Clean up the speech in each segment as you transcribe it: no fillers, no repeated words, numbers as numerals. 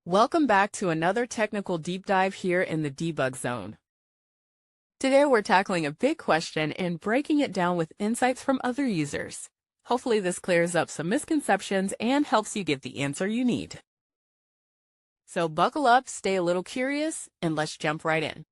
Welcome back to another technical deep dive here in the debug zone. Today we're tackling a big question and breaking it down with insights from other users. Hopefully this clears up some misconceptions and helps you get the answer you need. So buckle up, stay a little curious, and let's jump right in.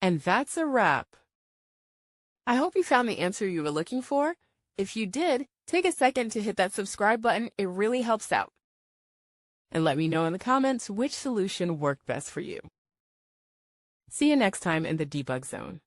And that's a wrap. I hope you found the answer you were looking for. If you did, take a second to hit that subscribe button. It really helps out. And let me know in the comments which solution worked best for you. See you next time in the debug zone.